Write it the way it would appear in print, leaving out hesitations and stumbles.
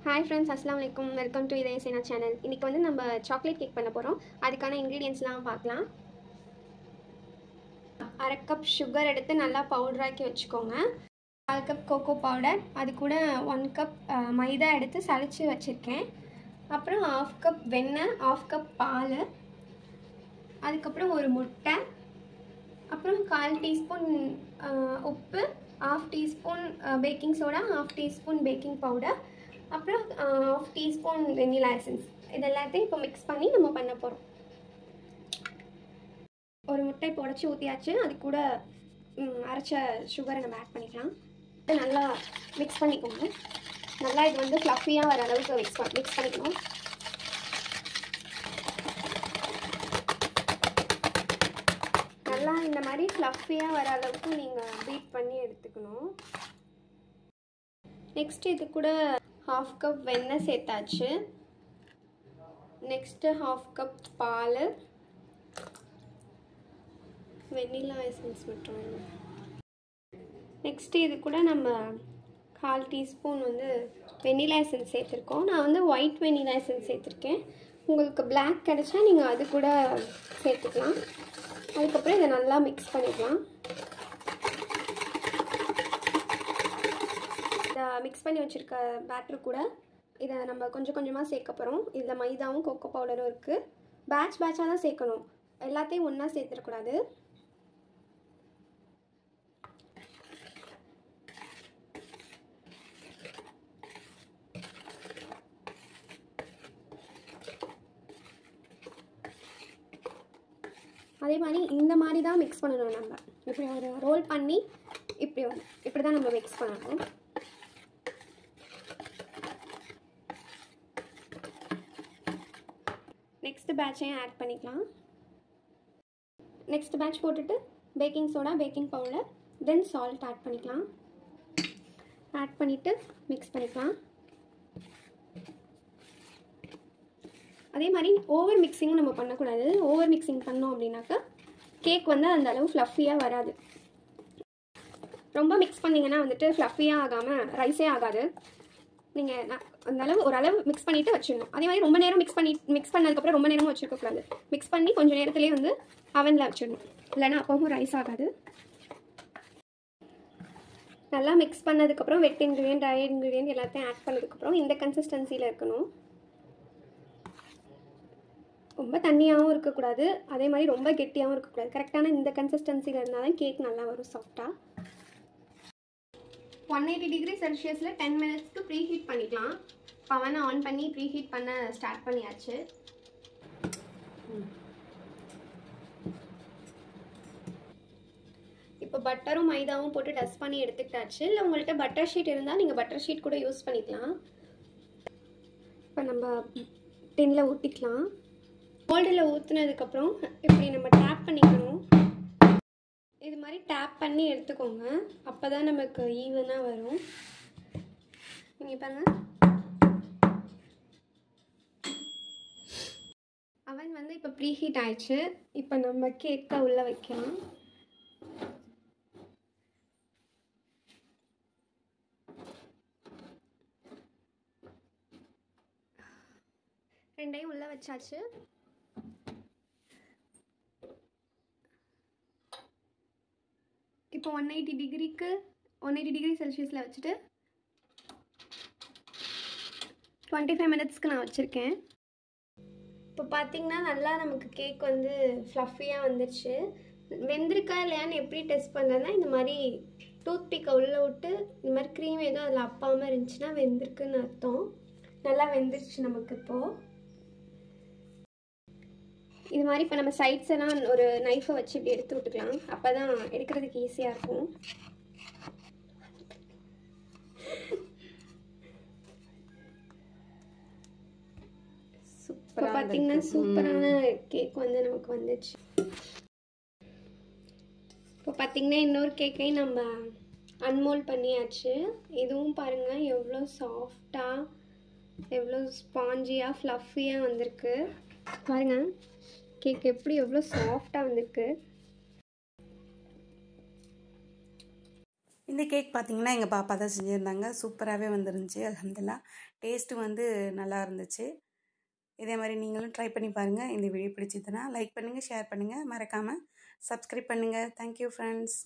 Hi friends, assalamu alaikum. Welcome to Idaya Sena channel. இன்னைக்கு வந்து நம்ம சாக்லேட் கேக் பண்ண போறோம். அதுக்கான இன்கிரிடியன்ட்ஸ்லாம் பார்க்கலாம். 1/2 கப் sugar எடுத்து நல்லா பவுடர் ஆக்கி வெச்சுக்கோங்க. 1/4 கப் கோகோ பவுடர், அது கூட 1 கப் மைதா எடுத்து சலிச்சு வச்சிருக்கேன். அப்புறம் 1/2 கப் வெண்ணெய், 1/2 கப் பால், அதுக்கு அப்புறம் ஒரு முட்டை, அப்புறம் 1/4 டீஸ்பூன் உப்பு, 1/2 teaspoon baking soda, 1/2 teaspoon baking powder, அப்புறம் 1/2 டீஸ்பூன் வெனிலா எசன்ஸ். இது எல்லாத்தையும் இப்போ மிக்ஸ் பண்ணி நம்ம பண்ண போகிறோம். ஒரு முட்டை இப்போ உடச்சி ஊற்றியாச்சு. அது கூட அரைச்ச சுகரை நம்ம ஆட் பண்ணிக்கலாம். நல்லா மிக்ஸ் பண்ணிக்கோங்க. நல்லா இது வந்து ஃப்ளஃபியாக வர அளவுக்கு மிக்ஸ் பண்ணிக்கணும். நல்லா இந்த மாதிரி ஃப்ளஃபியாக வர அளவுக்கு நீங்கள் பீட் பண்ணி எடுத்துக்கணும். நெக்ஸ்ட் இது கூட 1/2 கப் வெண்ணெய் சேர்த்தாச்சு. நெக்ஸ்ட்டு 1/2 கப் பால், வெனிலா எசன்ஸ் மட்டும். நெக்ஸ்ட்டு இது கூட நம்ம 1/4 டீஸ்பூன் வந்து வெனிலா எசன்ஸ் சேர்த்துருக்கோம். நான் வந்து ஒயிட் வெனிலா எசன்ஸ் சேர்த்துருக்கேன். உங்களுக்கு பிளாக் கிடச்சா நீங்கள் அது கூட சேர்த்துக்கலாம். அதுக்கப்புறம் இதை நல்லா மிக்ஸ் பண்ணிக்கலாம். மிக்ஸ் பண்ணி வச்சுருக்க பேட்டர் கூட இதை நம்ம கொஞ்சம் கொஞ்சமாக சேர்க்க போகிறோம். இதில் மைதாவும் கோகோ பவுடரும் இருக்குது. பேட்சாக தான் சேர்க்கணும், எல்லாத்தையும் ஒன்றா சேர்த்துடக்கூடாது. அதே மாதிரி இந்த மாதிரி தான் மிக்ஸ் பண்ணணும். நம்ம இப்படி ஒரு ரோல் பண்ணி இப்படி தான் நம்ம மிக்ஸ் பண்ணணும். நெக்ஸ்ட் பேட்சையும் ஆட் பண்ணிக்கலாம். நெக்ஸ்ட் பேட்ச் போட்டுட்டு பேக்கிங் சோடா, பேக்கிங் பவுடர், தென் சால்ட் ஆட் பண்ணிக்கலாம். ஆட் பண்ணிவிட்டு மிக்ஸ் பண்ணிக்கலாம். அதே மாதிரி ஓவர் மிக்சிங்கும் நம்ம பண்ணக்கூடாது. ஓவர் மிக்சிங் பண்ணோம் அப்படின்னாக்கா கேக் வந்து அந்த அளவு ஃப்ளஃபியாக வராது. ரொம்ப மிக்ஸ் பண்ணிங்கன்னா வந்துட்டு ஃப்ளஃபியாக ஆகாமல் ரைஸே ஆகாது. நீங்கள் அந்த அளவு ஓரளவு மிக்ஸ் பண்ணிவிட்டு வச்சிடணும். அதே மாதிரி ரொம்ப நேரம் மிக்ஸ் பண்ணதுக்கப்புறம் ரொம்ப நேரமும் வச்சுருக்கக்கூடாது. மிக்ஸ் பண்ணி கொஞ்சம் நேரத்துலேயே வந்து அவனில் வச்சிடணும். இல்லைன்னா அப்பவும் ரைஸ் ஆகாது. நல்லா மிக்ஸ் பண்ணதுக்கப்புறம் வெட் இன்க்ரீடியன்ட், ட்ரை இன்க்ரீடியன்ட் எல்லாத்தையும் ஆட் பண்ணதுக்கப்புறம் இந்த கன்சிஸ்டன்சியில் இருக்கணும். ரொம்ப தண்ணியாகவும் இருக்கக்கூடாது, அதே மாதிரி ரொம்ப கெட்டியாகவும் இருக்கக்கூடாது. கரெக்டான இந்த கன்சிஸ்டன்சியில் இருந்தால் தான் கேக் நல்லா வரும், சாஃப்டாக. 180 டிகிரி செல்சியஸில் 10 மினிட்ஸ்க்கு ப்ரீ ஹீட் பண்ணிக்கலாம். பவனை ஆன் பண்ணி ப்ரீ ஹீட் பண்ண ஸ்டார்ட் பண்ணியாச்சு. இப்போ பட்டரும் மைதாவும் போட்டு டஸ்ட் பண்ணி எடுத்துக்கிட்டாச்சு. இல்லை உங்கள்கிட்ட பட்டர் ஷீட் இருந்தால் நீங்கள் பட்டர் ஷீட் கூட யூஸ் பண்ணிக்கலாம். இப்போ நம்ம டின்னில் ஊற்றிக்கலாம். மோல்டில் ஊற்றுனதுக்கப்புறம் இப்படி நம்ம டேப் பண்ணிக்கணும். இது மாதிரி டேப் பண்ணி எடுத்துக்கோங்க, அப்போ தான் நமக்கு ஈவனாக வரும். நீங்கள் பாருங்கள், அவன் வந்து இப்போ ப்ரீ ஹீட் ஆயிடுச்சு. இப்போ நம்ம கேக்கை உள்ளே வைக்கலாம். ரெண்டையும் உள்ளே வச்சாச்சு. இப்போ 180 டிகிரி செல்சியஸில் வச்சுட்டு 25 மினிட்ஸ்க்கு நான் வச்சுருக்கேன். இப்போ பார்த்திங்கன்னா நல்லா நமக்கு கேக் வந்து ஃப்ளஃபியாக வந்துடுச்சு. வெந்திருக்கா இல்லையான்னு எப்படி டெஸ்ட் பண்ணுறதுனா, இந்த மாதிரி டூத் பிக்கை உள்ளே விட்டு இந்த மாதிரி க்ரீம் எதுவும் அதில் அப்பாமல் இருந்துச்சுன்னா வெந்திருக்குன்னு அர்த்தம். நல்லா வெந்துருச்சு நமக்கு. இப்போது இது மாதிரி இப்போ நம்ம சைட்ஸ் எல்லாம் ஒரு நைஃபை வச்சு இப்படி எடுத்து விட்டுக்கலாம். அப்போ தான் எடுக்கிறதுக்கு ஈஸியாக இருக்கும். இப்போ பார்த்தீங்கன்னா சூப்பரான கேக் வந்து நமக்கு வந்துச்சு. இப்போ பார்த்தீங்கன்னா இன்னொரு கேக்கையும் நம்ம அன்மோல்ட் பண்ணியாச்சு. இதுவும் பாருங்கள் எவ்வளோ சாஃப்டாக, எவ்வளோ ஸ்பாஞ்சியாக, ஃப்ளஃபியாக வந்திருக்கு. பாருங்கள் கேக் எப்படி எவ்வளோ சாஃப்டாக வந்திருக்கு. இந்த கேக் பார்த்தீங்கன்னா எங்கள் பாப்பா தான் செஞ்சுருந்தாங்க. சூப்பராகவே வந்துருந்துச்சு. அல்ஹம்துலில்லாஹ். டேஸ்ட்டு வந்து நல்லா இருந்துச்சு. இதே மாதிரி நீங்களும் ட்ரை பண்ணி பாருங்கள். இந்த வீடியோ பிடிச்சிதுன்னா லைக் பண்ணுங்கள், ஷேர் பண்ணுங்கள், மறக்காமல் சப்ஸ்கிரைப் பண்ணுங்கள். Thank you friends.